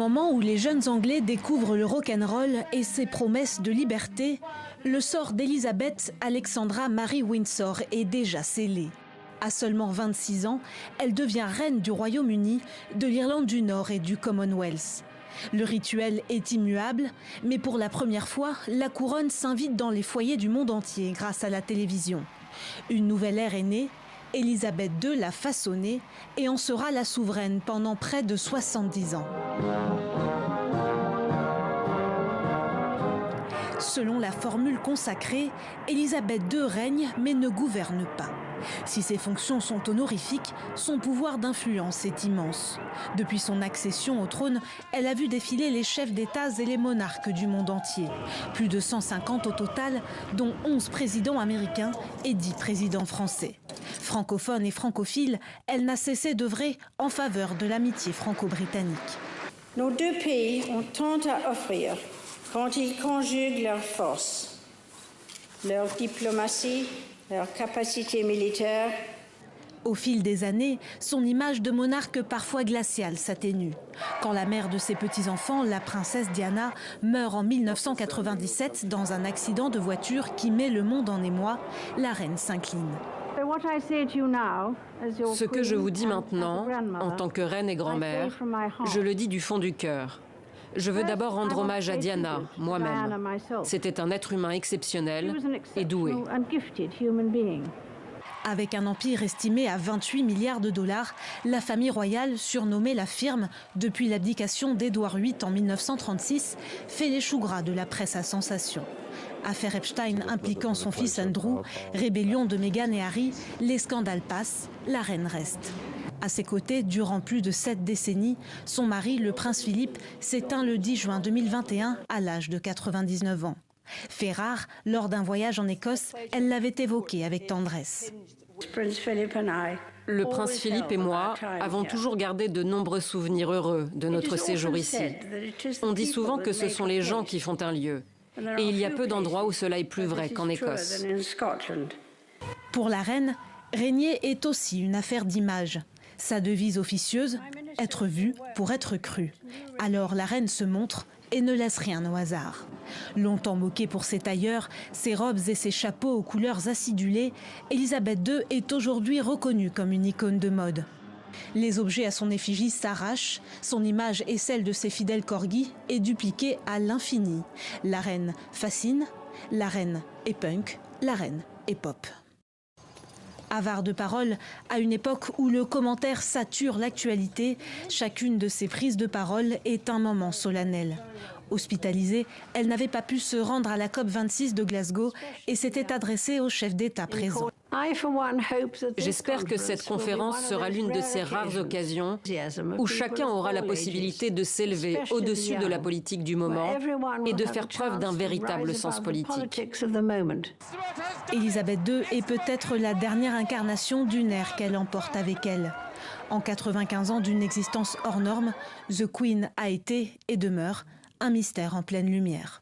moment où les jeunes Anglais découvrent le rock'n'roll et ses promesses de liberté, le sort d'Elizabeth Alexandra Mary Windsor est déjà scellé. À seulement 26 ans, elle devient reine du Royaume-Uni, de l'Irlande du Nord et du Commonwealth. Le rituel est immuable, mais pour la première fois, la couronne s'invite dans les foyers du monde entier grâce à la télévision. Une nouvelle ère est née, Elisabeth II l'a façonnée et en sera la souveraine pendant près de 70 ans. Selon la formule consacrée, Elisabeth II règne mais ne gouverne pas. Si ses fonctions sont honorifiques, son pouvoir d'influence est immense. Depuis son accession au trône, elle a vu défiler les chefs d'État et les monarques du monde entier. Plus de 150 au total, dont 11 présidents américains et 10 présidents français. Francophone et francophile, elle n'a cessé d'œuvrer en faveur de l'amitié franco-britannique. Nos deux pays ont tant à offrir quand ils conjuguent leurs forces, leur diplomatie, leur capacité militaire. Au fil des années, son image de monarque parfois glaciale s'atténue. Quand la mère de ses petits-enfants, la princesse Diana, meurt en 1997 dans un accident de voiture qui met le monde en émoi, la reine s'incline. Ce que je vous dis maintenant, en tant que reine et grand-mère, je le dis du fond du cœur. Je veux d'abord rendre hommage à Diana, moi-même. C'était un être humain exceptionnel et doué. Avec un empire estimé à 28 milliards de dollars, la famille royale, surnommée la Firme depuis l'abdication d'Édouard VIII en 1936, fait les choux gras de la presse à sensation. Affaire Epstein impliquant son fils Andrew, rébellion de Meghan et Harry, les scandales passent, la reine reste. À ses côtés, durant plus de 7 décennies, son mari, le prince Philippe, s'éteint le 10 juin 2021 à l'âge de 99 ans. Fait rare, lors d'un voyage en Écosse, elle l'avait évoqué avec tendresse. Le prince Philippe et moi avons toujours gardé de nombreux souvenirs heureux de notre séjour ici. On dit souvent que ce sont les gens qui font un lieu. Et il y a peu d'endroits où cela est plus vrai qu'en Écosse. Pour la reine, régner est aussi une affaire d'image. Sa devise officieuse, être vue pour être crue. Alors la reine se montre et ne laisse rien au hasard. Longtemps moquée pour ses tailleurs, ses robes et ses chapeaux aux couleurs acidulées, Elisabeth II est aujourd'hui reconnue comme une icône de mode. Les objets à son effigie s'arrachent, son image et celle de ses fidèles corgis est dupliquée à l'infini. La reine fascine, la reine est punk, la reine est pop. Avare de parole, à une époque où le commentaire sature l'actualité, chacune de ses prises de parole est un moment solennel. Hospitalisée, elle n'avait pas pu se rendre à la COP26 de Glasgow et s'était adressée aux chefs d'État présents. J'espère que cette conférence sera l'une de ces rares occasions où chacun aura la possibilité de s'élever au-dessus de la politique du moment et de faire preuve d'un véritable sens politique. Elisabeth II est peut-être la dernière incarnation d'une ère qu'elle emporte avec elle. En 95 ans d'une existence hors norme, The Queen a été et demeure un mystère en pleine lumière.